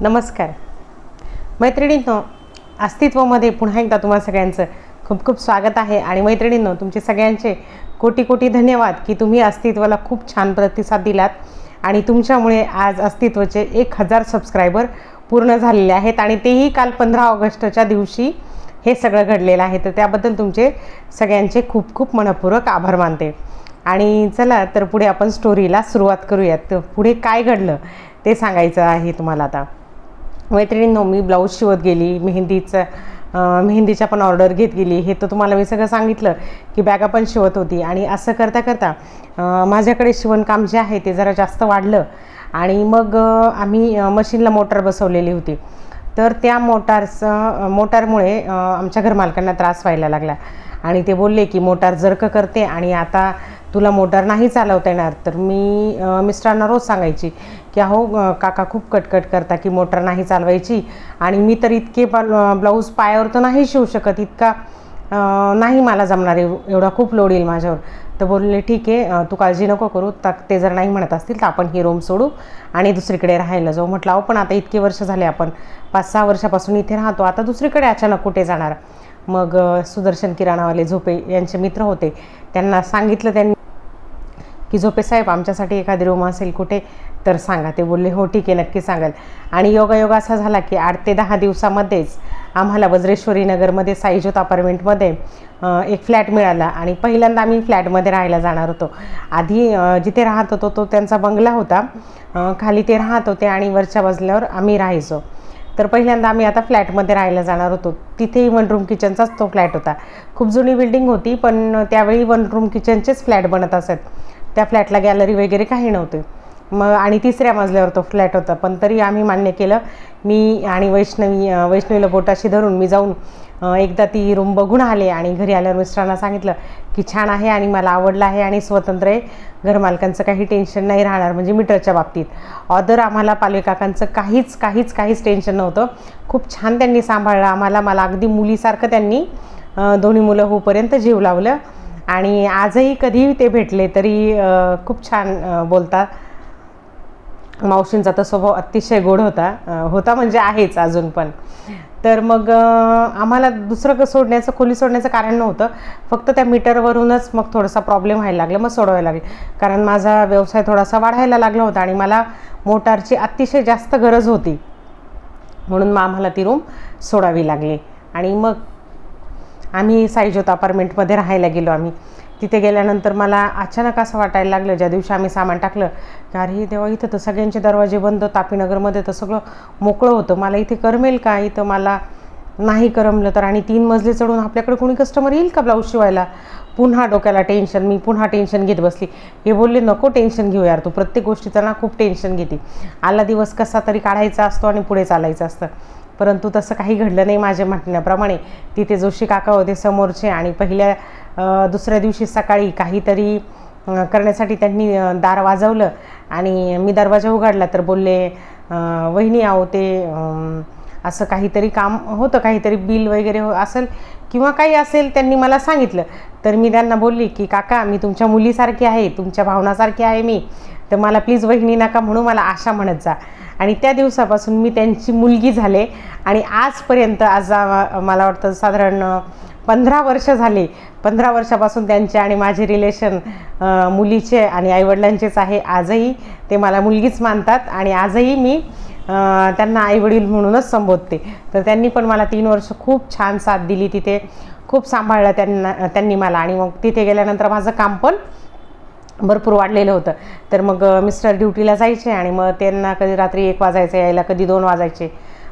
नमस्कार मैत्रिणींनो, अस्तित्वामध्ये पुन्हा एकदा तुम्हा सगळ्यांचं खूप खूप स्वागत आहे. आणि मैत्रिणींनो, तुमचे सगळ्यांचे कोटी कोटी धन्यवाद की तुम्ही अस्तित्वाला खूप छान प्रतिसाद दिलात आणि तुमच्यामुळे आज अस्तित्वाचे 1000 सबस्क्रायबर पूर्ण झालेले आहेत आणि तेही काल 15 ऑगस्टच्या दिवशी हे सगळं घडलेलं आहे. तर त्याबद्दल तुमचे सगळ्यांचे खूप खूप मनपूर्वक आभार मानते. आणि चला तर पुढे आपण स्टोरीला सुरुवात करूयात. तर पुढे काय घडलं ते सांगायचं आहे तुम्हाला. आता मैत्रिणींनो, मी ब्लाऊज शिवत गेली, मेहंदीच्या पण ऑर्डर घेत गेली. हे तर तुम्हाला मी सगळं सांगितलं की बॅगा पण शिवत होती. आणि असं करता करता माझ्याकडे शिवणकाम जे आहे ते जरा जास्त वाढलं. आणि मग आम्ही मशीनला मोटार बसवलेली होती. तर त्या मोटारमुळे आमच्या घरमालकांना त्रास व्हायला लागला. आणि ते बोलले की मोटार जर्क करते आणि आता तुला मोटार नाही चालवता येणार. तर मी मिस्टरांना रोज सांगायची की अहो काका खूप कटकट करता की मोटार नाही चालवायची. आणि मी तर इतके ब्लाऊज पायावर तर नाही शिवू शकत, इतका नाही मला जमणार, एवढा खूप लोड येईल माझ्यावर. तर बोलले ठीक आहे, तू काळजी नको करू. ते जर नाही म्हणत असतील तर आपण ही रूम सोडू आणि दुसरीकडे राहायला जाऊ. म्हटलं अहो पण आता इतके वर्ष झाले, आपण 5-6 वर्षापासून इथे राहतो, आता दुसरीकडे अचानक कुठे जाणार. मग सुदर्शन किराणावाले झोपे यांचे मित्र होते, त्यांना सांगितलं त्यांनी की झोपे साहेब आमच्यासाठी एखादी रूम असेल कुठे तर सांगा. ते बोलले हो ठीक आहे, नक्की सांगाल. आणि योगायोग असा झाला की 8 ते 10 दिवसामध्येच आम्हाला वज्रेश्वरी नगरमध्ये साईज्योत अपार्टमेंटमध्ये एक फ्लॅट मिळाला. आणि पहिल्यांदा आम्ही फ्लॅटमध्ये राहायला जाणार होतो. आधी जिथे राहत होतो तो त्यांचा बंगला होता, खाली ते राहत होते आणि वरच्या बाजल्यावर आम्ही राहायचो. तर पहिल्यांदा आम्ही आता फ्लॅटमध्ये राहायला जाणार होतो. तिथेही 1 रूम किचनचाच तो फ्लॅट होता. खूप जुनी बिल्डिंग होती, पण त्यावेळी 1 रूम किचनचेच फ्लॅट बनत असत. त्या फ्लॅटला गॅलरी वगैरे काही नव्हते. मग आणि 3ऱ्या मजल्यावर तो फ्लॅट होता. पण तरी आम्ही मान्य केलं. मी आणि वैष्णवीला बोटाशी धरून मी जाऊन एकदा ती रूम बघून आले. आणि घरी आल्यावर मिस्टरांना सांगितलं की छान आहे आणि मला आवडलं आहे आणि स्वतंत्र आहे, घरमालकांचं काही टेन्शन नाही राहणार, म्हणजे मीटरच्या बाबतीत. ऑदर आम्हाला पालवे काकांचं काहीच टेन्शन नव्हतं. खूप छान त्यांनी सांभाळलं आम्हाला. मला अगदी मुलीसारखं त्यांनी दोन्ही मुलं होईपर्यंत जीव लावलं. आणि आजही कधी ते भेटले तरी खूप छान बोलतात. मावशींचा तर स्वभाव अतिशय गोड होता म्हणजे आहेच अजून पण. तर मग आम्हाला दुसरं खोली सोडण्याचं कारण नव्हतं, फक्त त्या मीटरवरूनच मग थोडासा प्रॉब्लेम व्हायला लागला, मग सोडवायला लागले. कारण माझा व्यवसाय थोडासा वाढायला लागला होता आणि मला मोटारची अतिशय जास्त गरज होती, म्हणून मग आम्हाला ती रूम सोडावी लागली. आणि मग आम्ही साईज्योत अपार्टमेंटमध्ये राहायला गेलो. आम्ही तिथे गेल्यानंतर मला अचानक असं वाटायला लागलं, ज्या दिवशी आम्ही सामान टाकलं की अरे तेव्हा इथं तर सगळ्यांचे दरवाजे बंद, तापीनगरमध्ये तर सगळं मोकळं होतं, मला इथे करमेल का? इथं मला नाही करमलं तर. आणि 3 मजले चढून आपल्याकडे कोणी कस्टमर येईल का ब्लाऊज शिवायला? पुन्हा डोक्याला टेन्शन, मी पुन्हा टेन्शन घेत बसली. हे बोलले नको टेन्शन घेऊ यार, तू प्रत्येक गोष्टीचं ना खूप टेन्शन घेते. आला दिवस कसा तरी काढायचा असतो आणि पुढे चालायचं असतं. परंतु तसं काही घडलं नाही माझ्या म्हणण्याप्रमाणे. तिथे जोशी काका होते समोरचे. आणि दुसऱ्या दिवशी सकाळी काहीतरी करण्यासाठी त्यांनी दार वाजवलं आणि मी दरवाजा उघडला. तर बोलले वहिनी आहो ते असं काहीतरी काम होतं, काहीतरी बिल वगैरे असेल किंवा काही असेल, त्यांनी मला सांगितलं. तर मी त्यांना बोलली की काका मी तुमच्या मुलीसारखी आहे, तुमच्या भावनासारखी आहे मी, तर मला प्लीज वहिनी नका म्हणू, मला आशा म्हणत जा. आणि त्या दिवसापासून मी त्यांची मुलगी झाले. आणि आजपर्यंत मला वाटतं साधारण 15 वर्ष झाले. 15 वर्षापासून त्यांचे आणि माझे रिलेशन मुलीचे आणि आईवडिलांचेच आहे. आजही ते मला मुलगीच मानतात आणि आजही मी त्यांना आईवडील म्हणूनच संबोधते. तर त्यांनी पण मला 3 वर्ष खूप छान साथ दिली, तिथे खूप सांभाळलं त्यांनी मला. आणि मग तिथे गेल्यानंतर माझं काम पण भरपूर वाढलेलं होतं. तर मग मिस्टर ड्युटीला जायचे आणि मग त्यांना कधी रात्री 1 वाजायचं यायला, कधी 2 वाजायचे.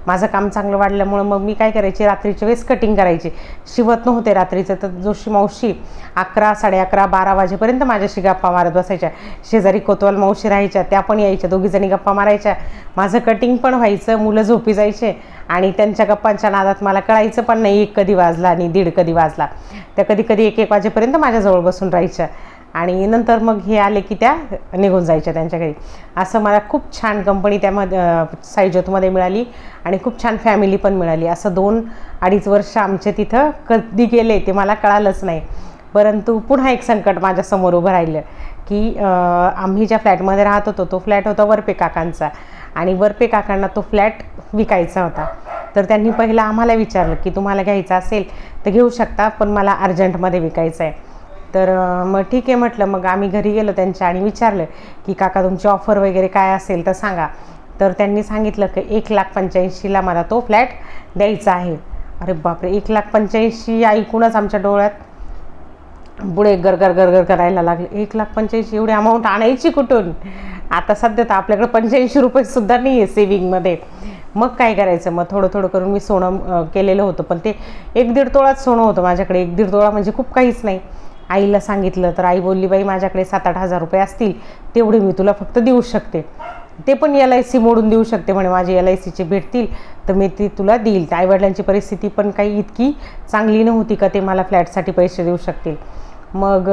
माझं काम चांगलं वाढल्यामुळं मग मी काय करायचे, रात्रीच्या वेळेस कटिंग करायचे, शिवत नव्हते रात्रीचं. तर जोशी मावशी 11, 11:30, 12 वाजेपर्यंत माझ्याशी गप्पा मारत बसायच्या. शेजारी कोतवाल मावशी राहायच्या, त्या पण यायच्या, दोघीजणी गप्पा मारायच्या. माझं कटिंग पण व्हायचं, मुलं झोपी जायचे आणि त्यांच्या गप्पांच्या नादात मला कळायचं पण नाही 1 कधी वाजला आणि 1:30 कधी वाजला. त्या कधी 1-1 वाजेपर्यंत माझ्याजवळ बसून राहायच्या. आणि नंतर मग हे आले की त्या निघून जायच्या त्यांच्या घरी. असं मला खूप छान कंपनी त्यामध्ये साईज्योतमध्ये मिळाली आणि खूप छान फॅमिली पण मिळाली. असं 2-2.5 वर्ष आमचे तिथं कधी गेले ते मला कळालंच नाही. परंतु पुन्हा एक संकट माझ्यासमोर उभं राहिलं की आम्ही ज्या फ्लॅटमध्ये राहत होतो तो फ्लॅट होता वरपे काकांचा आणि वरपे काकांना तो फ्लॅट विकायचा होता. तर त्यांनी पहिला आम्हाला विचारलं की तुम्हाला घ्यायचा असेल तर घेऊ शकता, पण मला अर्जंटमध्ये विकायचं आहे. तर मग ठीक आहे म्हटलं. मग आम्ही घरी गेलो त्यांच्या आणि विचारलं की काका तुमची ऑफर वगैरे काय असेल तर सांगा. तर त्यांनी सांगितलं की 1,85,00,000ला मला तो फ्लॅट द्यायचा आहे. अरे बापरे, 1,85,00,000 ऐकूनच आमच्या डोळ्यात पुढे गरगर गरगर करायला लागले. 1,85,00,000 एवढी अमाऊंट आणायची कुठून? आता सध्या तर आपल्याकडे 85 रुपयेसुद्धा नाही आहे सेविंगमध्ये. मग काय करायचं? मग थोडं थोडं करून मी सोनं केलेलं होतं, पण ते 1-1.5 तोळाच सोनं होतं माझ्याकडे. 1-1.5 तोळा म्हणजे खूप काहीच नाही. आईला सांगितलं तर आई बोलली, बाई माझ्याकडे 7-8 हजार रुपये असतील तेवढे मी तुला फक्त देऊ शकते, ते पण LIC मोडून देऊ शकते म्हणे. माझे LICचे भेटतील तर मी ती तुला देईल. तर आईवडिलांची परिस्थिती पण काही इतकी चांगली नव्हती का ते मला फ्लॅटसाठी पैसे देऊ शकतील. मग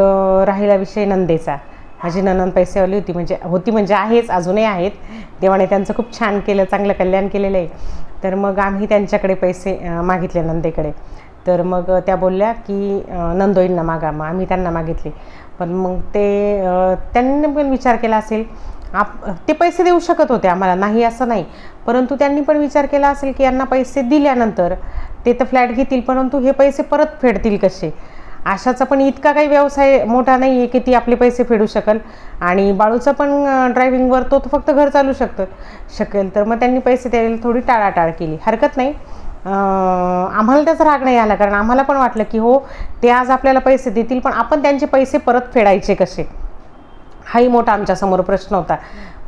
राहिला विषय नंदेचा. माझी नणंद पैसेवाली होती म्हणजे आहेच, अजूनही आहेत. देवाने त्यांचं खूप छान केलं, चांगलं कल्याण केलेलं आहे. तर मग आम्ही त्यांच्याकडे पैसे मागितले नंदेकडे. तर मग त्या बोलल्या की नंदोईंना मागा. मग आम्ही त्यांना मागितले. पण मग त्यांनी पण विचार केला असेल, ते पैसे देऊ शकत होते आम्हाला, नाही असं नाही, परंतु त्यांनी पण विचार केला असेल की यांना पैसे दिल्यानंतर ते तर फ्लॅट घेतील, परंतु हे पैसे परत फेडतील कसे? आशाचा पण इतका काही व्यवसाय मोठा नाही आहे की ती आपले पैसे फेडू शकेल. आणि बाळूचं पण ड्रायव्हिंगवर तो फक्त घर चालू शकेल. तर मग त्यांनी पैसे द्यायला थोडी टाळाटाळ केली. हरकत नाही, आम्हाला त्याचा राग नाही आला, कारण आम्हाला पण वाटलं की हो ते आज आपल्याला पैसे देतील, पण आपण त्यांचे पैसे परत फेडायचे कसे, हाही मोठा आमच्यासमोर प्रश्न होता.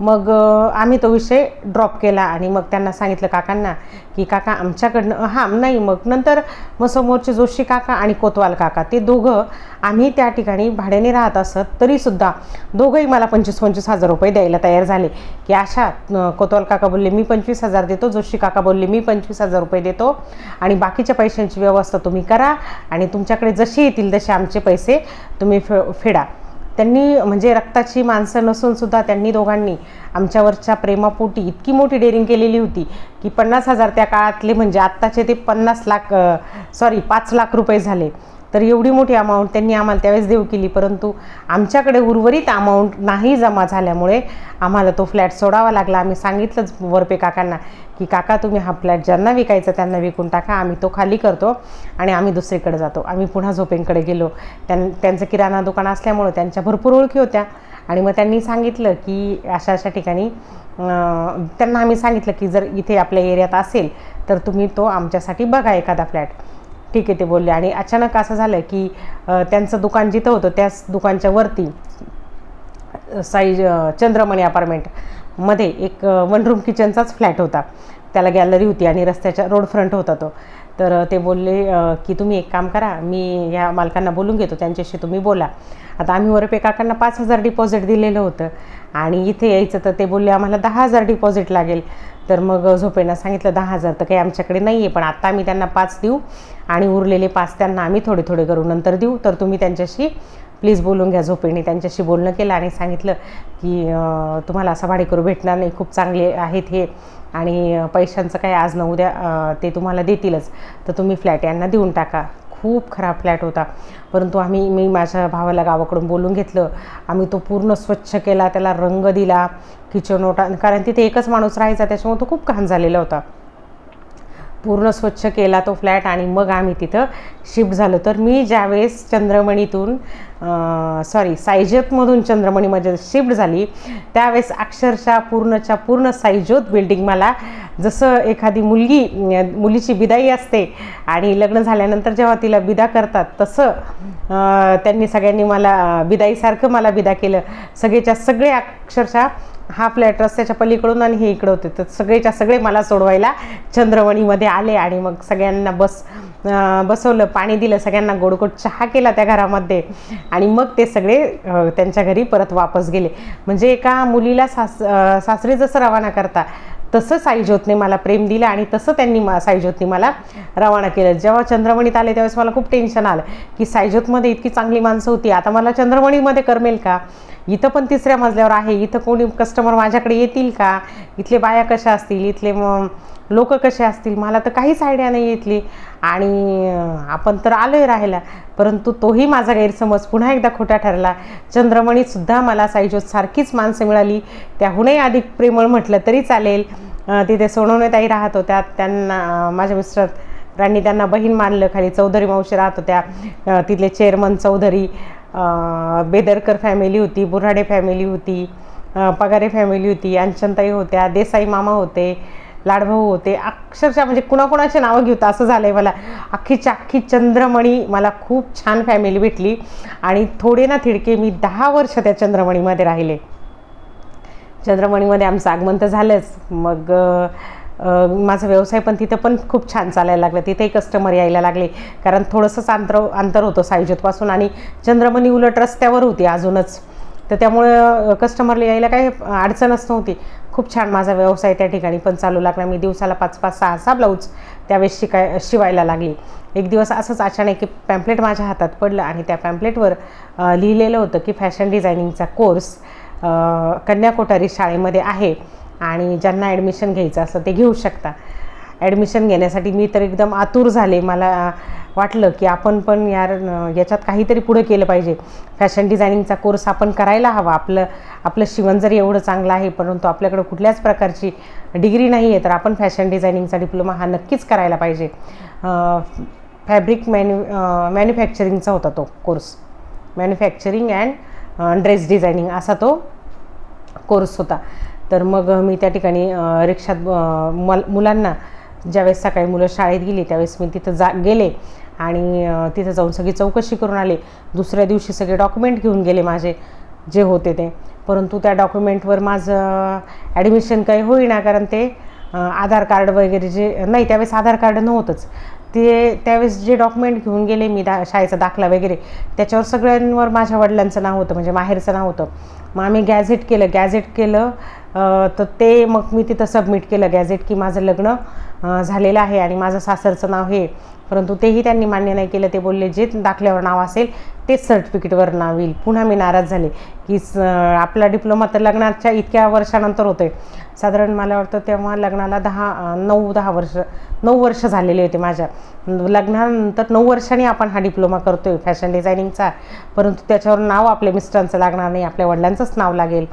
मग आम्ही तो विषय ड्रॉप केला आणि मग त्यांना सांगितलं काकांना की काका आमच्याकडनं नाही. मग नंतर मग समोरचे जोशी काका आणि कोतवाल काका ते दोघं, आम्ही त्या ठिकाणी भाड्याने राहत असत तरीसुद्धा दोघंही मला 25-25 हजार रुपये द्यायला तयार झाले. की अशा कोतवाल काका बोलले मी 25,000 देतो, जोशी काका बोलले मी 25,000 रुपये देतो आणि बाकीच्या पैशांची व्यवस्था तुम्ही करा आणि तुमच्याकडे जसे येतील तसे आमचे पैसे तुम्ही फेडा. त्यांनी म्हणजे रक्ताची माणसं नसूनसुद्धा त्यांनी दोघांनी आमच्यावरच्या प्रेमापोटी इतकी मोठी डेअरिंग केलेली होती की 50,000 त्या काळातले म्हणजे आत्ताचे ते 5 लाख रुपये झाले. तर एवढी मोठी अमाऊंट त्यांनी आम्हाला त्यावेळेस देऊ केली, परंतु आमच्याकडे उर्वरित अमाऊंट नाही जमा झाल्यामुळे आम्हाला तो फ्लॅट सोडावा लागला. आम्ही सांगितलंच वरपे काकांना की काका तुम्ही हा फ्लॅट ज्यांना विकायचा त्यांना विकून टाका, आम्ही तो खाली करतो आणि आम्ही दुसरीकडे जातो. आम्ही पुन्हा झोपेंकडे गेलो. त्यांचं किराणा दुकान असल्यामुळं त्यांच्या भरपूर ओळखी होत्या आणि मग त्यांनी सांगितलं की अशा अशा ठिकाणी त्यांना आम्ही सांगितलं की जर इथे आपल्या एरियात असेल तर तुम्ही तो आमच्यासाठी बघा एखादा फ्लॅट. ठीक आहे ते बोलले. आणि अचानक असं झालं की त्यांचं दुकान जिथं होतं त्याच दुकानच्या वरती चंद्रमणी अपार्टमेंटमध्ये एक 1 रूम किचनचाच फ्लॅट होता. त्याला गॅलरी होती आणि रस्त्याच्या रोड फ्रंट होता तो. तर ते बोलले की तुम्ही एक काम करा, मी या मालकांना बोलून घेतो, त्यांच्याशी तुम्ही बोला. आता आम्ही वरपे काकांना 5,000 डिपॉझिट दिलेलं होतं आणि इथे यायचं तर ते बोलले आम्हाला 10,000 डिपॉझिट लागेल. तर मग झोपेंना सांगितलं 10,000 तर काही आमच्याकडे नाही आहे, पण आत्ता आम्ही त्यांना 5 देऊ आणि उरलेले 5 त्यांना आम्ही थोडे थोडे करून नंतर देऊ, तर तुम्ही त्यांच्याशी प्लीज बोलून घ्या. झोपेंनी त्यांच्याशी बोलणं केलं आणि सांगितलं की तुम्हाला असा भाडेकरू भेटणार नाही, खूप चांगले आहेत हे आणि पैशांचं काय आज न उद्या ते तुम्हाला देतीलच, तर तुम्ही फ्लॅट यांना देऊन टाका. खूप खराब फ्लॅट होता, परंतु मी माझ्या भावाला गावाकडून बोलून घेतलं. आम्ही तो पूर्ण स्वच्छ केला, त्याला रंग दिला, किचन ओटा, कारण तिथे एकच माणूस राहायचा त्याच्यामुळे तो खूप घाण झालेला होता. पूर्ण स्वच्छ केला तो फ्लॅट आणि मग आम्ही तिथं शिफ्ट झालो. तर मी ज्यावेळेस साईजोतमधून चंद्रमणीमध्ये शिफ्ट झाली त्यावेळेस अक्षरशः पूर्ण साईजोत बिल्डिंग मला जसं एखादी मुलीची बिदाई असते आणि लग्न झाल्यानंतर जेव्हा तिला बिदा करतात तसं त्यांनी सगळ्यांनी मला बिदाईसारखं मला बिदा केलं. सगळेच्या सगळे अक्षरशः हा फ्लॅट रस्त्याच्या पलीकडून आणि हे इकडं होते, तर सगळेच्या सगळे मला सोडवायला चंद्रमणीमध्ये आले आणि मग सगळ्यांना बसवलं, पाणी दिलं, सगळ्यांना गोडगोड चहा केला त्या घरामध्ये आणि मग ते सगळे त्यांच्या घरी परत वापस गेले. म्हणजे एका मुलीला सासरी जसं रवाना करता तसं साईजोतने मला प्रेम दिलं आणि तसं त्यांनी साईजोतने मला रवाना केलं. जेव्हा चंद्रमणीत आले त्यावेळेस मला खूप टेन्शन आलं की साईजोतमध्ये इतकी चांगली माणसं होती, आता मला चंद्रमणीमध्ये करमेल का? इथं पण तिसऱ्या मजल्यावर आहे, इथं कोणी कस्टमर माझ्याकडे येतील का, इथले बाया कशा असतील, इथले लोक कसे असतील, मला तर काहीच आयडिया नाही इथली. आणि आपण तर आलो आहे राहायला. परंतु तोही माझा गैरसमज पुन्हा एकदा खोटा ठरला. चंद्रमणीसुद्धा मला साईजोत सारखीच माणसं मिळाली, त्याहूनही अधिक प्रेमळ म्हटलं तरी चालेल. तिथे सोनवणेताई राहत होत्या, त्यांना माझ्या मिस्टरांनी त्यांना बहीण मानलं. खाली चौधरी मावशी राहत होत्या, तिथले चेअरमन चौधरी, बेदरकर फॅमिली होती, बुऱ्हाडे फॅमिली होती, पगारे फॅमिली होती, अंचनताई होत्या, देसाई मामा होते, लाडभाऊ होते. अक्षरशः म्हणजे कुणाकुणाचे नावं घेऊ असं झालं आहे मला. अख्खीच्या अख्खी चंद्रमणी मला खूप छान फॅमिली भेटली. आणि थोडे ना थिडके मी 10 वर्ष त्या चंद्रमणीमध्ये राहिले. चंद्रमणीमध्ये आमचं आगमन तर झालंच. मग माझा व्यवसाय पण तिथं पण खूप छान चालायला लागला. तिथेही कस्टमर यायला लागले, कारण थोडंसंच अंतर होतं साईजोतपासून, आणि चंद्रमणी उलट रस्त्यावर होती अजूनच. तर त्यामुळे कस्टमरला यायला काही अडचणच नव्हती. खूप छान माझा व्यवसाय त्या ठिकाणी पण चालू लागला. मी दिवसाला 5-5, 6-6 ब्लाऊज त्यावेळेस शिवायला लागली. एक दिवस असंच अचानक एक पॅम्पलेट माझ्या हातात पडलं, आणि त्या पॅम्पलेटवर लिहिलेलं होतं की फॅशन डिझायनिंगचा कोर्स कन्या कोठारी शाळेमध्ये आहे, आणि ज्यांना ॲडमिशन घ्यायचं असं ते घेऊ शकता. ॲडमिशन घेण्यासाठी मी तर एकदम आतुर झाले. मला वाटलं की आपण पण याच्यात काहीतरी पुढे केलं पाहिजे. फॅशन डिझायनिंगचा कोर्स आपण करायला हवा. आपलं शिवण जरी एवढं चांगलं आहे, परंतु आपल्याकडं कुठल्याच प्रकारची डिग्री नाही आहे, तर आपण फॅशन डिझायनिंगचा डिप्लोमा हा नक्कीच करायला पाहिजे. फॅब्रिक मॅन्युफॅक्चरिंगचा होता तो course. Manufacturing and dress designing असा तो कोर्स होता. तर मग मी त्या ठिकाणी रिक्षात मुलांना, ज्यावेळेस सकाळी मुलं शाळेत गेली त्यावेळेस मी तिथं गेले, आणि तिथं जाऊन सगळी चौकशी करून आले. दुसऱ्या दिवशी सगळे डॉक्युमेंट घेऊन गेले माझे जे होते ते. परंतु त्या डॉक्युमेंटवर माझं ॲडमिशन काही होईना, कारण ते आधार कार्ड वगैरे जे नाही, त्यावेळेस आधार कार्ड नव्हतंच. त्यावेळेस जे डॉक्युमेंट घेऊन गेले मी, शाळेचा दाखला वगैरे, त्याच्यावर सगळ्यांवर माझ्या वडिलांचं नाव होतं, म्हणजे माहेरचं नाव होतं. मग आम्ही गॅझेट केलं तर ते मग मी तिथं सबमिट केलं गॅझेट की माझं लग्न झालेलं आहे आणि माझं सासरचं नाव हे. परंतु तेही त्यांनी मान्य नाही केलं. ते बोलले जे दाखल्यावर नाव असेल तेच सर्टिफिकेटवर नाव येईल. पुन्हा मी नाराज झाले की आपला डिप्लोमा तर लग्नाच्या इतक्या वर्षानंतर होतं आहे. साधारण मला वाटतं तेव्हा लग्नाला 9 वर्ष झालेले होते माझ्या. लग्नानंतर 9 वर्षांनी आपण हा डिप्लोमा करतो आहे फॅशन डिझायनिंगचा, परंतु त्याच्यावर नाव आपल्या मिस्टरांचं लागणार नाही, आपल्या वडिलांचंच नाव लागेल.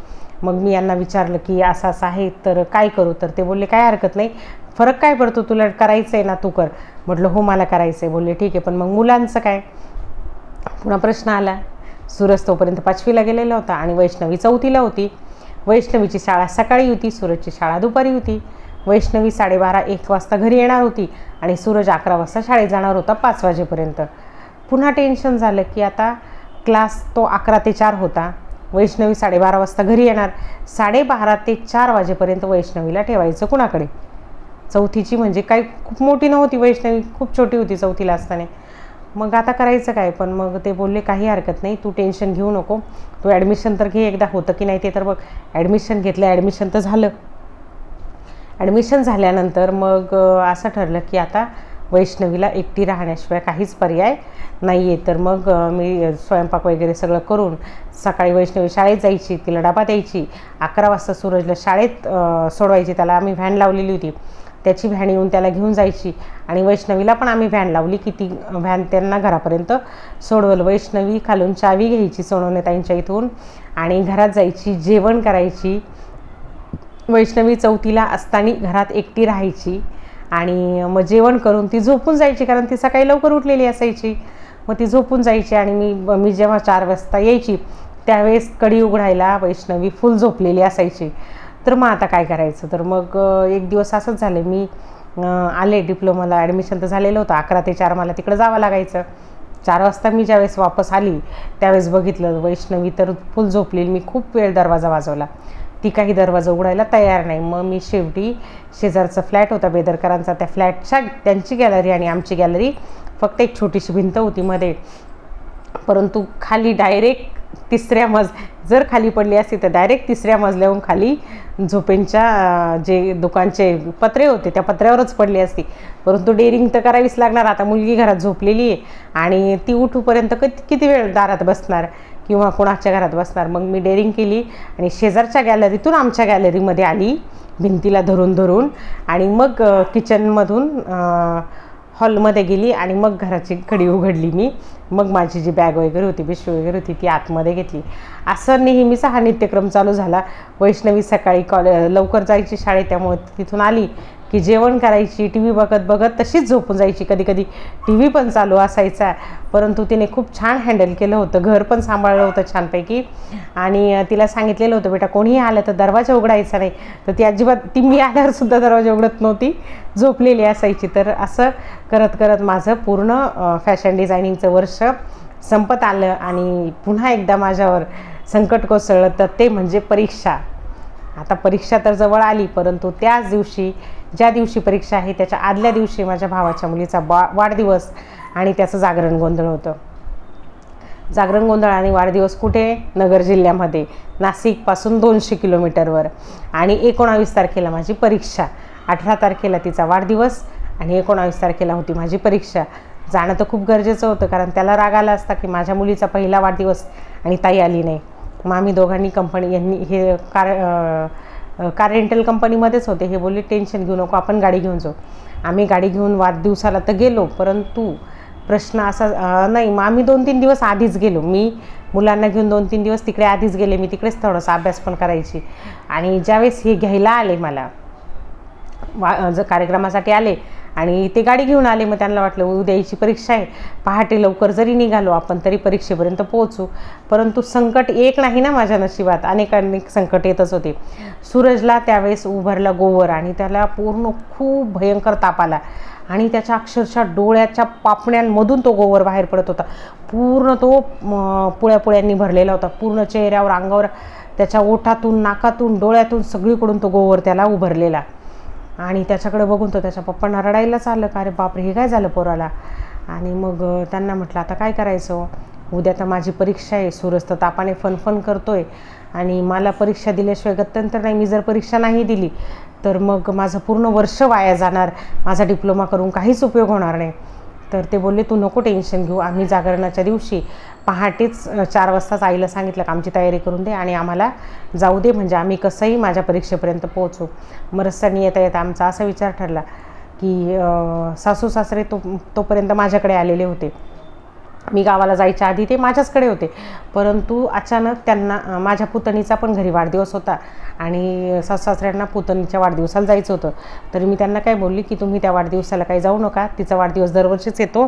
मग मी यांना विचारलं की असं आहे तर काय करू. तर ते बोलले काय हरकत नाही, फरक काय पडतो, तुला करायचं आहे ना तू कर. म्हटलं हो मला करायचं आहे. बोलले ठीक आहे, पण मग मुलांचं काय. पुन्हा प्रश्न आला. सूरज तोपर्यंत 5वीला गेलेला होता आणि वैष्णवी 4थीला होती. वैष्णवीची शाळा सकाळी होती, सूरजची शाळा दुपारी होती. वैष्णवी 12:30-1 वाजता घरी येणार होती आणि सूरज 11 वाजता शाळेत जाणार होता 5 वाजेपर्यंत. पुन्हा टेन्शन झालं की आता क्लास तो 11 ते 4 होता. वैष्णवी 12:30 वाजता घरी येणार. 12:30 ते 4 वाजेपर्यंत वैष्णवीला ठेवायचं कुणाकडे. 4थीची म्हणजे काही खूप मोठी नव्हती वैष्णवी, खूप छोटी होती 4थीला असताना. मग आता करायचं काय. पण मग ते बोलले काही हरकत नाही, तू टेन्शन घेऊ नको, तू ॲडमिशन तर घे, एकदा होतं की नाही ते तर बघ. ॲडमिशन घेतलं, ॲडमिशन तर झालं. ॲडमिशन झाल्यानंतर मग असं ठरलं की आता वैष्णवीला एकटी राहण्याशिवाय काहीच पर्याय नाही आहे. तर मग मी स्वयंपाक वगैरे सगळं करून सकाळी वैष्णवी शाळेत जायची, तिला डबा द्यायची. 11 वाजता सूरजला शाळेत सोडवायची. त्याला आम्ही व्हॅन लावलेली होती, त्याची व्हॅन येऊन त्याला घेऊन जायची. आणि वैष्णवीला पण आम्ही व्हॅन लावली की ती व्हॅन त्यांना घरापर्यंत सोडवलं. वैष्णवी खालून चावी घ्यायची सोनवणेताईंच्या इथून आणि घरात जायची, जेवण करायची. वैष्णवी 4थीला असताना घरात एकटी राहायची आणि मग जेवण करून ती झोपून जायची, कारण ती सकाळी लवकर उठलेली असायची. मग ती झोपून जायची आणि मी जेव्हा 4 वाजता यायची त्यावेळेस कडी उघडायला वैष्णवी फुल झोपलेली असायची. तर मग आता काय करायचं. तर मग एक दिवस असंच झालं, मी आले डिप्लोमाला, ॲडमिशन तर झालेलं होतं. 11 ते 4 मला तिकडं जावं लागायचं. 4 वाजता मी ज्यावेळेस वापस आली त्यावेळेस बघितलं वैष्णवी तर फुल झोपलेली. मी खूप वेळ दरवाजा वाजवला, ती काही दरवाजा उघडायला तयार नाही. मग मी शेवटी शेजारचा फ्लॅट होता बेदरकरांचा, त्या फ्लॅटच्या त्यांची गॅलरी आणि आमची गॅलरी फक्त एक छोटीशी भिंत होती मध्ये, परंतु खाली डायरेक्ट जर खाली पडली असती तर डायरेक्ट 3ऱ्या मजल्याहून खाली झोपेंच्या जे दुकानचे पत्रे होते त्या पत्र्यावरच पडली असती. परंतु डेअरिंग तर करावीच लागणार. आता मुलगी घरात झोपलेली आहे आणि ती उठूपर्यंत किती वेळ दारात बसणार. किंवा कोणाच्या घरात बसणार. मग मी डेअरिंग केली आणि शेजारच्या गॅलरीतून आमच्या गॅलरीमध्ये आली, भिंतीला धरून धरून, आणि मग किचनमधून हॉलमध्ये गेली आणि मग घराची कडी उघडली मी. मग माझी जी बॅग वगैरे होती, पिशवी वगैरे होती, ती आतमध्ये घेतली. असं नेहमीचा हा नित्यक्रम चालू झाला. वैष्णवी सकाळी लवकर जायची शाळेत, त्यामुळे तिथून आली की जेवण करायची, टी व्ही बघत बघत तशीच झोपून जायची. कधी कधी टी व्ही पण चालू असायचा, परंतु तिने खूप छान हँडल केलं होतं, घर पण सांभाळलं होतं छानपैकी. आणि तिला सांगितलेलं होतं, बेटा कोणीही आलं तर दरवाजा उघडायचा नाही. तर ती अजिबात, ती मी आल्यावरसुद्धा दरवाजा उघडत नव्हती, झोपलेली असायची. तर असं करत करत माझं पूर्ण फॅशन डिझायनिंगचं वर्ष संपत आलं आणि पुन्हा एकदा माझ्यावर संकट कोसळलं, तर ते म्हणजे परीक्षा. आता परीक्षा तर जवळ आली, परंतु त्याच दिवशी, ज्या दिवशी परीक्षा आहे त्याच्या आदल्या दिवशी माझ्या भावाच्या मुलीचा वाढदिवस आणि त्याचं जागरण गोंधळ होतं. जागरण गोंधळ आणि वाढदिवस कुठे? नगर जिल्ह्यामध्ये, नाशिकपासून 200 किलोमीटरवर. आणि 19 तारखेला माझी परीक्षा. 18 तारखेला तिचा वाढदिवस आणि 19 तारखेला होती माझी परीक्षा. जाणं तर खूप गरजेचं होतं, कारण त्याला राग आला असता की माझ्या मुलीचा पहिला वाढदिवस आणि ताई आली नाही. मग आम्ही दोघांनी यांनी हे कार रेंटल कंपनीमध्येच होते. हे बोलले टेन्शन घेऊ नको, आपण गाडी घेऊन जाऊ. आम्ही गाडी घेऊन वाढदिवसाला तर गेलो, परंतु प्रश्न असा नाही. मग आम्ही 2-3 दिवस आधीच गेलो. मी मुलांना घेऊन 2-3 दिवस तिकडे आधीच गेले. मी तिकडेच थोडासा अभ्यास पण करायची. आणि ज्यावेळेस हे घ्यायला आले मला, कार्यक्रमासाठी आले आणि ते गाडी घेऊन आले, मग त्यांना वाटलं उद्याची परीक्षा आहे, पहाटे लवकर जरी निघालो आपण तरी परीक्षेपर्यंत पोहोचू. परंतु संकट एक नाही ना माझ्या नशिबात, अनेक संकट येतच होते. सूरजला त्यावेळेस उभारला गोवर आणि त्याला पूर्ण खूप भयंकर ताप आला आणि त्याच्या अक्षरशः डोळ्याच्या पापण्यांमधून तो गोवर बाहेर पडत होता. पूर्ण तो पुळ्यांनी भरलेला होता. पूर्ण चेहऱ्यावर, अंगावर, त्याच्या ओठातून, नाकातून, डोळ्यातून सगळीकडून तो गोवर त्याला उभरलेला. आणि त्याच्याकडे बघून तो त्याच्या पप्पांना रडायलाच आलं का, अरे बापरे हे काय झालं पोराला. आणि मग त्यांना म्हटलं आता काय करायचं, उद्या तर माझी परीक्षा आहे. सूरज तर तापाने फनफन करतोय आणि मला परीक्षा दिल्याशिवाय गत्यंतर नाही. मी जर परीक्षा नाही दिली तर मग माझं पूर्ण वर्ष वाया जाणार, माझा डिप्लोमा करून काहीच उपयोग होणार नाही. तर ते बोलले तू नको टेन्शन घेऊ, आम्ही जागरणाच्या दिवशी पहाटेच 4 वाजताच आईला सांगितलं का आमची तयारी करून दे आणि आम्हाला जाऊ दे, म्हणजे आम्ही कसंही माझ्या परीक्षेपर्यंत पोहोचू. मग रस्त्याने येता येता आमचा असा विचार ठरला की सासू सासरे तोपर्यंत माझ्याकडे आलेले होते. मी गावाला जायच्या आधी ते माझ्याचकडे होते, परंतु अचानक त्यांना, माझ्या पुतणीचा पण घरी वाढदिवस होता आणि सासऱ्यांना पुतणीच्या वाढदिवसाला जायचं होतं. तर मी त्यांना काय बोलली की तुम्ही त्या वाढदिवसाला काही जाऊ नका, तिचा वाढदिवस दरवर्षीच येतो,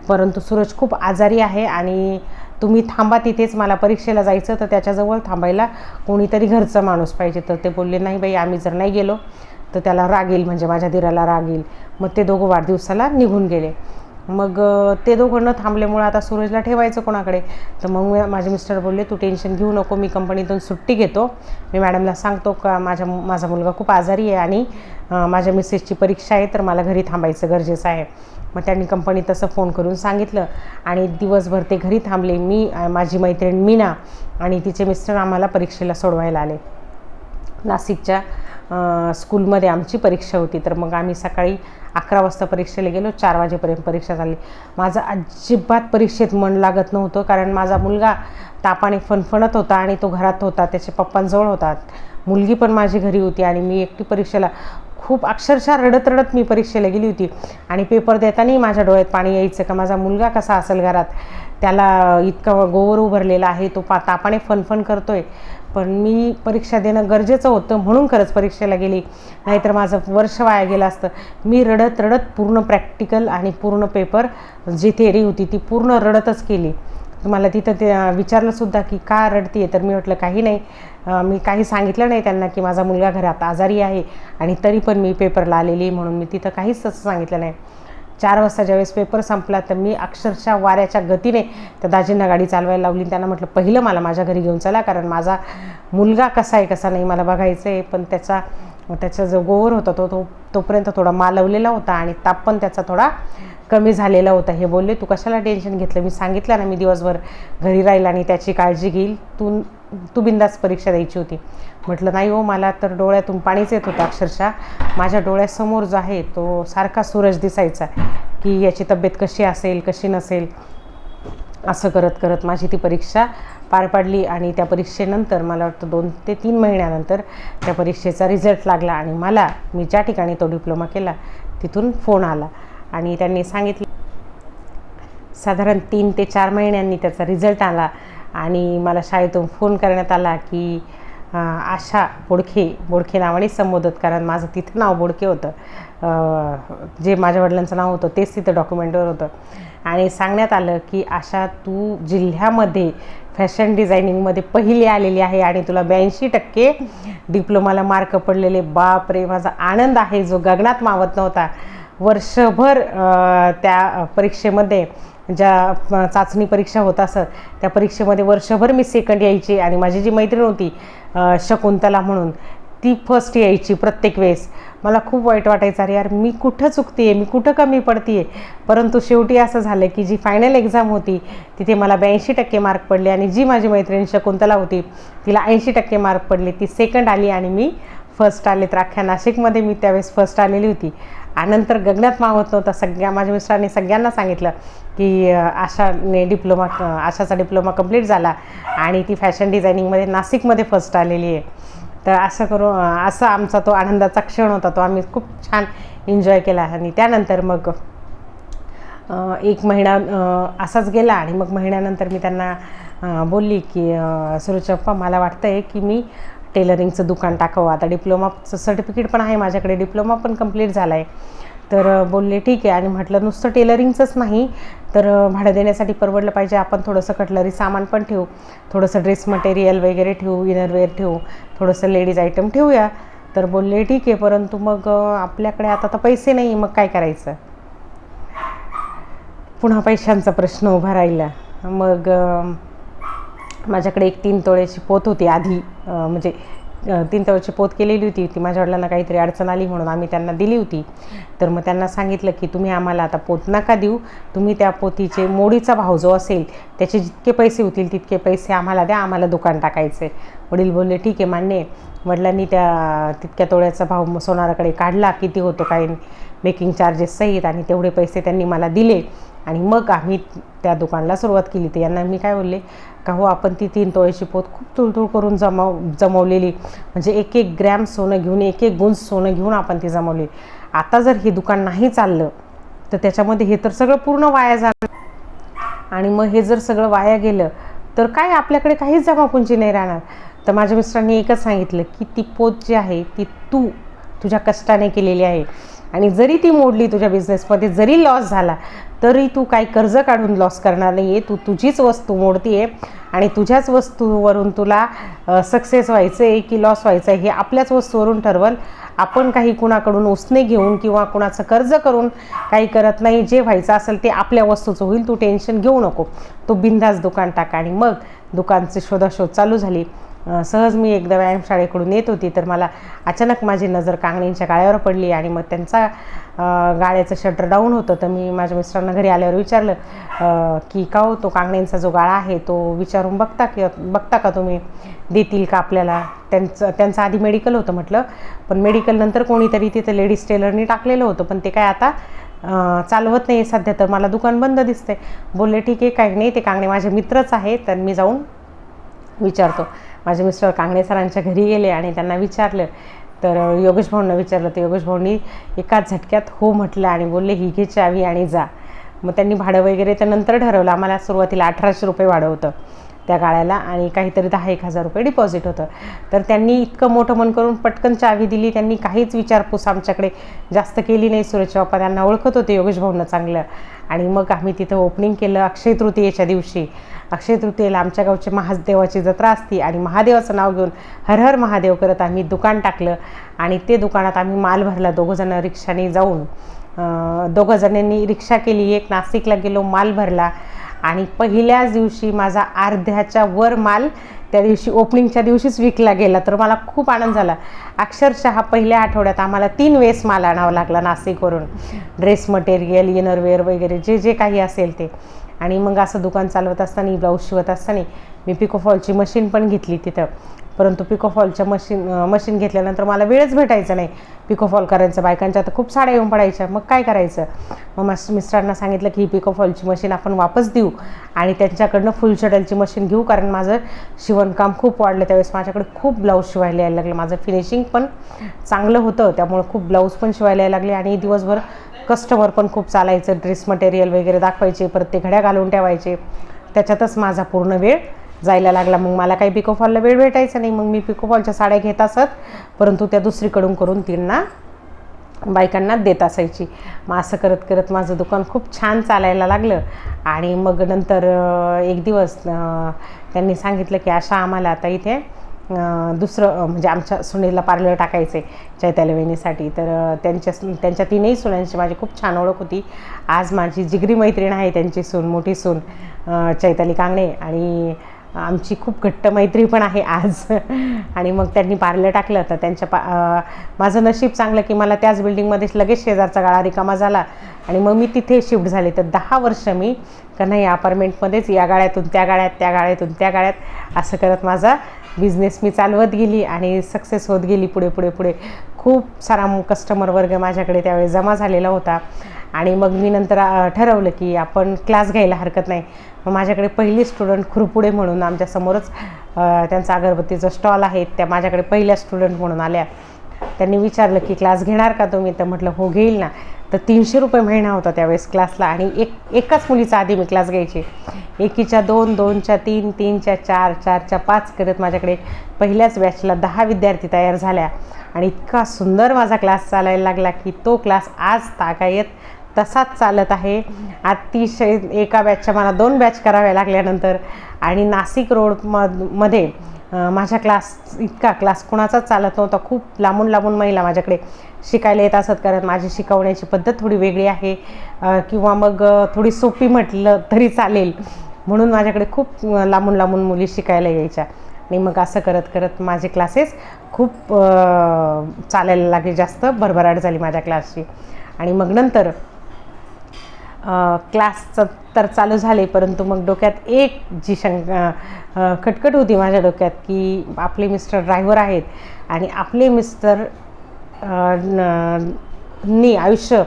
परंतु सूरज खूप आजारी आहे आणि तुम्ही थांबा तिथेच, मला परीक्षेला जायचं तर त्याच्याजवळ थांबायला कोणीतरी घरचा माणूस पाहिजे. तर ते बोलले नाही बाई, आम्ही जर नाही गेलो तर त्याला राग येईल, म्हणजे माझ्या दिराला राग येईल. मग ते दोघं वाढदिवसाला निघून गेले. मग ते दोघं न थांबल्यामुळं आता सूरजला ठेवायचं कोणाकडे. तर मग माझे मिस्टर बोलले तू टेन्शन घेऊ नको, मी कंपनीतून सुट्टी घेतो, मी मॅडमला सांगतो का माझा मुलगा खूप आजारी आहे आणि माझ्या मिसेसची परीक्षा आहे, तर मला घरी थांबायचं गरजेचं आहे. मग त्यांनी कंपनीत तसं फोन करून सांगितलं आणि दिवसभर ते घरी थांबले. मी, माझी मैत्रीण मीना आणि तिचे मिस्टर आम्हाला परीक्षेला सोडवायला आले. नाशिकच्या स्कूलमध्ये आमची परीक्षा होती. तर मग आम्ही सकाळी 11 वाजता परीक्षेला गेलो, 4 वाजेपर्यंत परीक्षा झाली. माझं अजिबात परीक्षेत मन लागत नव्हतं, कारण माझा मुलगा तापाने फणफणत होता आणि तो घरात होता, त्याच्या पप्पांजवळ होता. मुलगी पण माझी घरी होती आणि मी एकटी परीक्षेला खूप अक्षरशः रडत रडत मी परीक्षेला गेली होती. आणि पेपर देतानाही माझ्या डोळ्यात पाणी यायचं का माझा मुलगा कसा असेल घरात, त्याला इतका गोवर उभारलेला आहे, तो तापाने फणफण करतोय. पण मी परीक्षा देणं गरजेचं होतं म्हणून खरंच परीक्षेला गेली, नाहीतर माझं वर्ष वाया गेलं असतं. मी रडत रडत पूर्ण प्रॅक्टिकल आणि पूर्ण पेपर, जी थेअरी होती ती पूर्ण रडतच केली. मला तिथं ते विचारलंसुद्धा की का रडते, तर मी म्हटलं काही नाही, मी काही सांगितलं नाही त्यांना की माझा मुलगा घरात आजारी आहे आणि तरी पण मी पेपरला आलेली, म्हणून मी तिथं काहीच तसं सांगितलं नाही. 4 वाजता ज्यावेळेस पेपर संपला तर मी अक्षरशः वाऱ्याच्या गतीने त्या दाजींना गाडी चालवायला लावली. त्यांना म्हटलं पहिलं मला माझ्या घरी घेऊन चला, कारण माझा मुलगा कसा आहे कसा नाही मला बघायचं आहे. पण त्याचा जो गोवर होता तोपर्यंत थोडा मालवलेला होता आणि ताप पण त्याचा थोडा कमी झालेला होता. हे बोलले तू कशाला टेन्शन घेतलं, मी सांगितलं ना मी दिवसभर घरी राहील आणि त्याची काळजी घेईल, तू बिंदास परीक्षा द्यायची होती. म्हटलं नाही हो, मला तर डोळ्यातून पाणीच येत होतं. अक्षरशः माझ्या डोळ्यासमोर जो आहे तो सारखा सूरज दिसायचा की याची तब्येत कशी असेल कशी नसेल. असं करत करत माझी ती परीक्षा पार पाडली आणि त्या परीक्षेनंतर मला वाटतं 2 ते 3 महिन्यानंतर त्या परीक्षेचा रिझल्ट लागला आणि मी ज्या ठिकाणी तो डिप्लोमा केला तिथून फोन आला आणि त्यांनी सांगितलं साधारण 3 ते 4 महिन्यांनी त्याचा रिझल्ट आला आणि मला शाळेतून फोन करण्यात आला की आशा बोडखे नावाने संबोधत, कारण माझं तिथं नाव बोडके होतं, जे माझ्या वडिलांचं नाव होतं तेच तिथं डॉक्युमेंटवर होतं. आणि सांगण्यात आलं की आशा तू जिल्ह्यामध्ये फॅशन डिझायनिंगमध्ये पहिली आलेली आहे आणि तुला 82% डिप्लोमाला मार्क पडलेले. बापरे, माझा आनंद आहे जो गगनात मावत नव्हता. वर्षभर त्या परीक्षेमध्ये ज्या चाचणी परीक्षा होत असत त्या परीक्षेमध्ये वर्षभर मी सेकंड यायची आणि माझी जी मैत्रीण होती शकुंतला म्हणून ती फर्स्ट यायची प्रत्येक वेळेस. मला खूप वाईट वाटायचं, अरे यार मी कुठं चुकते आहे, मी कुठं कमी पडते आहे. परंतु शेवटी असं झालं की जी फायनल एक्झाम होती तिथे मला 82% मार्क पडले आणि जी माझी मैत्रीण शकुंतला होती तिला 80% मार्क पडले. ती सेकंड आली आणि मी फर्स्ट आले. तर अख्ख्या नाशिकमध्ये मी त्यावेळेस फर्स्ट आलेली होती. आनंतर गगनात मावत नव्हता. माझ्या मिस्टरांनी सगळ्यांना सांगितलं की आशाचा डिप्लोमा कंप्लीट झाला आणि ती फॅशन डिझायनिंगमध्ये नाशिकमध्ये फर्स्ट आलेली आहे. तर असं आमचा तो आनंदाचा क्षण होता, तो आम्ही खूप छान एन्जॉय केला. आणि त्यानंतर मग 1 महिना असाच गेला आणि मग महिन्यानंतर मी त्यांना बोलली की सुरुचप्पा मला वाटतं आहे की मी टेलरिंगचं दुकान टाकावं. आता डिप्लोमाचं सर्टिफिकेट पण आहे माझ्याकडे, डिप्लोमा पण कंप्लीट झाला आहे. तर बोलले ठीक आहे. आणि म्हटलं नुसतं टेलरिंगचंच नाही तर भाडं देण्यासाठी परवडलं पाहिजे, आपण थोडंसं कटलरी सामान पण ठेवू, थोडंसं ड्रेस मटेरियल वगैरे ठेवू, इनरवेअर ठेवू, थोडंसं लेडीज आयटम ठेवूया. तर बोलले ठीक आहे, परंतु मग आपल्याकडे आता तर पैसे नाही, मग काय करायचं. पुन्हा पैशांचा प्रश्न उभा राहिला. मग माझ्याकडे एक 3 तोळ्याची पोत होती आधी, म्हणजे 3 तोळ्याची पोत केलेली होती. ती माझ्या वडिलांना काहीतरी अडचण आली म्हणून आम्ही त्यांना दिली होती. तर मग त्यांना सांगितलं की तुम्ही आम्हाला आता पोत नका देऊ, तुम्ही त्या पोतीचे मोडीचा भाव जो असेल त्याचे जितके पैसे होतील तितके पैसे आम्हाला द्या, आम्हाला दुकान टाकायचे. वडील बोलले ठीक आहे मान्य आहे. वडिलांनी तितक्या तोळ्याचा भाव सोनाराकडे काढला, किती होतो काय मेकिंग चार्जेस सहित, आणि तेवढे पैसे त्यांनी मला दिले. आणि मग आम्ही त्या दुकानाला सुरुवात केली. तर यांना मी काय बोलले का हो आपण ती 3 तोळ्याची पोत खूप तुळतुळ करून जमवलेली, म्हणजे 1-1 ग्रॅम सोनं घेऊन 1-1 गुंज सोनं घेऊन आपण ती जमवली. आता जर हे दुकान नाही चाललं तर त्याच्यामध्ये हे तर सगळं पूर्ण वाया जाणार, आणि मग हे जर सगळं वाया गेलं तर काय आपल्याकडे काहीच जमापुंजी नाही राहणार. तर माझ्या मिस्टरांनी एकच सांगितलं की ती पोत जी आहे ती तुझ्या कष्टाने केलेली आहे, आणि जरी ती मोडली तुझ्या बिझनेसमध्ये जरी लॉस झाला तरी तू काही कर्ज काढून लॉस करणार नाही आहे. तुझीच वस्तू मोडती आहे आणि तुझ्याच वस्तूवरून तुला सक्सेस व्हायचं आहे की लॉस व्हायचं आहे हे आपल्याच वस्तूवरून ठरवल. आपण काही कुणाकडून उसने घेऊन किंवा कुणाचं कर्ज करून काही करत नाही. जे व्हायचं असेल ते आपल्या वस्तूचं होईल, तू टेन्शन घेऊ नको, तू बिंदास दुकान टाक. आणि मग दुकानची शोधाशोध चालू झाली. सहज मी एकदा व्यायामशाळेकडून येत होती तर मला अचानक माझी नजर कांगणींच्या गाळ्यावर पडली आणि मग त्यांचा गाळ्याचं शटर डाऊन होतं. तर मी माझ्या मिस्टरांना घरी आल्यावर विचारलं की का हो तो कांगणींचा जो गाळा आहे तो विचारून बघता का तुम्ही, देतील का आपल्याला. त्यांचं आधी मेडिकल होतं म्हटलं, पण मेडिकल नंतर कोणीतरी तिथं लेडीज टेलरनी टाकलेलं होतं, पण ते काय आता चालवत नाही सध्या, तर मला दुकान बंद दिसते. बोलले ठीक आहे काही नाही, ते कांगणे माझे मित्रच आहे तर मी जाऊन विचारतो. माझे मिस्टर कांगणे सरांच्या घरी गेले आणि त्यांना विचारलं. तर योगेश भाऊंना विचारलं तर योगेश भाऊंनी एकाच झटक्यात हो म्हटलं आणि बोलले ही घे चावी आणि जा. मग त्यांनी भाडं वगैरे तर नंतर ठरवलं. आम्हाला सुरुवातीला 1800 रुपये भाडं होतं त्या गाळ्याला आणि काहीतरी 10,000-1,000 रुपये डिपॉझिट होतं. तर त्यांनी इतकं मोठं मन करून पटकन चावी दिली. त्यांनी काहीच विचारपूस आमच्याकडे जास्त केली नाही. सुरेश बाप्पा त्यांना ओळखत होते योगेश भाऊंना चांगलं. आणि मग आम्ही तिथं ओपनिंग केलं अक्षय तृतीयेच्या दिवशी. अक्षय तृतीयेला आमच्या गावची महादेवाची जत्रा असती आणि महादेवाचं नाव घेऊन हर हर महादेव करत आम्ही दुकान टाकलं. आणि ते दुकानात आम्ही माल भरला. दोघंजणं रिक्षाने जाऊन, दोघंजणांनी रिक्षा केली, एक नाशिकला गेलो, माल भरला. आणि पहिल्याच दिवशी माझा अर्ध्याच्या वर माल त्या दिवशी ओपनिंगच्या दिवशीच विकला गेला. तर मला खूप आनंद झाला. अक्षरशः पहिल्या आठवड्यात आम्हाला 3 वेळेस माल आणावा लागला नाशिकवरून, ड्रेस मटेरियल, इनरवेअर वगैरे जे जे काही असेल ते. आणि मग असं दुकान चालवत असताना, ब्लाऊज शिवत असताना मी पिकोफॉलची मशीन पण घेतली तिथं. परंतु पिकोफॉलच्या मशीन घेतल्यानंतर मला वेळच भेटायचा नाही पिकोफॉल करायचं. बायकांच्या तर खूप साड्या येऊन पडायच्या, मग काय करायचं. मग मिस्टरांना सांगितलं की ही पिकोफॉलची मशीन आपण वापस देऊ आणि त्यांच्याकडनं फुल शटलची मशीन घेऊ, कारण माझं शिवणकाम खूप वाढलं. त्यावेळेस माझ्याकडे खूप ब्लाऊज शिवायला यायला लागले. माझं फिनिशिंग पण चांगलं होतं, त्यामुळे खूप ब्लाऊज पण शिवायला यायला लागले आणि दिवसभर कस्टमर पण खूप चालायचं. ड्रेस मटेरियल वगैरे दाखवायचे, परत ते घड्या घालून ठेवायचे. त्याच्यातच माझा पूर्ण वेळ जायला लागला. मग मला काही पिकोफॉलला वेळ भेटायचा नाही. मग मी पिकोफॉलच्या साड्या घेत असत, परंतु त्या दुसरीकडून करून त्यांना बायकांना देत असायची. मग असं करत करत माझं दुकान खूप छान चालायला लागलं. आणि मग नंतर एक दिवस त्यांनी सांगितलं की अशा आम्हाला आता इथे दुसरं म्हणजे आमच्या सुनेला पार्लर टाकायचं आहे चैताली वहिनीसाठी. तर त्यांच्या तीनही सुनांची माझी खूप छान ओळख होती. आज माझी जिगरी मैत्रीण आहे त्यांची सून, मोठी सून चैताली कांगणे, आणि आमची खूप घट्ट मैत्री पण आहे आज. आणि मग त्यांनी पार्लर टाकलं. तर माझं नशीब चांगलं की मला त्याच बिल्डिंगमध्ये लगेच शेजारचा गाळा रिकामा झाला आणि मग मी तिथे शिफ्ट झाले. तर 10 वर्ष मी कन्हैया अपार्टमेंटमध्येच या गाळ्यातून त्या गाळ्यात, त्या गाळ्यातून त्या गाळ्यात असं करत माझा बिझनेस मी चालवत गेली आणि सक्सेस होत गेली. पुढे पुढे पुढे खूप सारा कस्टमर वर्ग माझ्याकडे त्यावेळेस जमा झालेला होता. आणि मग मी नंतर ठरवलं की आपण क्लास घ्यायला हरकत नाही. मग माझ्याकडे पहिली स्टुडंट खुरपुडे म्हणून आमच्यासमोरच त्यांचा अगरबत्तीचा स्टॉल आहे, त्या माझ्याकडे पहिल्या स्टुडंट म्हणून आल्या. त्यांनी विचारलं की क्लास घेणार का तुम्ही, तर म्हटलं हो घेईल ना. तर 300 रुपये महिना होता त्यावेळेस क्लासला. आणि एकाच मुलीचा आधी मी क्लास घ्यायचे. एकीच्या 2, 2च्या 3, 3च्या 4, 4च्या 5 करत माझ्याकडे पहिल्याच बॅचला 10 विद्यार्थी तयार झाल्या. आणि इतका सुंदर माझा क्लास चालायला लागला की तो क्लास आज तागायत तसाच चालत आहे. अतिशय एका बॅचच्या मला 2 बॅच कराव्या लागल्यानंतर आणि नाशिक रोडमध्ये माझ्या इतका क्लास कुणाचाच चालत नव्हता. खूप लांबून लांबून महिला माझ्याकडे शिकायला येत असत, कारण माझी शिकवण्याची पद्धत थोडी वेगळी आहे किंवा मग थोडी सोपी म्हटलं तरी चालेल, म्हणून माझ्याकडे खूप लांबून लांबून मुली शिकायला यायच्या. आणि मग असं करत करत माझे क्लासेस खूप चालायला लागले, जास्त भरभराट झाली माझ्या क्लासची. आणि मग नंतर क्लासचं तर चालू झाले, परंतु मग डोक्यात एक जी खटखट होती माझ्या डोक्यात की आपले मिस्टर ड्रायव्हर आहेत आणि आपले मिस्टर नी आयुष्य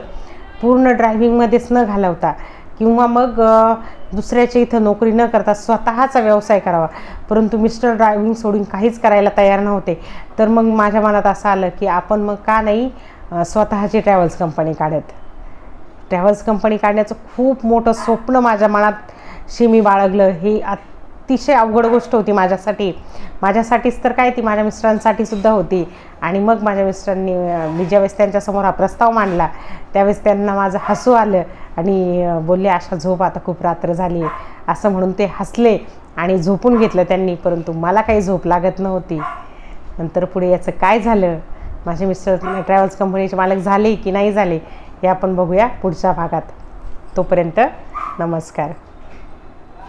पूर्ण ड्रायव्हिंगमध्येच न घालवता किंवा मग दुसऱ्याच्या इथं नोकरी न करता स्वतःचा व्यवसाय करावा, परंतु मिस्टर ड्रायव्हिंग सोडून काहीच करायला तयार नव्हते. तर मग माझ्या मनात असं आलं की आपण मग का नाही स्वतःची ट्रॅव्हल्स कंपनी काढत. ट्रॅव्हल्स कंपनी काढण्याचं खूप मोठं स्वप्न माझ्या मनात शिमी बाळगलं. ही अतिशय अवघड गोष्ट होती माझ्यासाठीच तर काय, ती माझ्या मिस्टरांसाठी सुद्धा होती. आणि मग माझ्या मिस्टरांनी मी ज्यावेळेस त्यांच्यासमोर हा प्रस्ताव मांडला त्यावेळेस त्यांना माझं हसू आलं आणि बोलले आशा झोप, आता खूप रात्र झाली आहे, असं म्हणून ते हसले आणि झोपून घेतलं त्यांनी. परंतु मला काही झोप लागत नव्हती. नंतर पुढे याचं काय झालं, माझे मिस्टर ट्रॅव्हल्स कंपनीचे मालक झाले की नाही झाले हे आपण बघूया पुढच्या भागात. तोपर्यंत नमस्कार.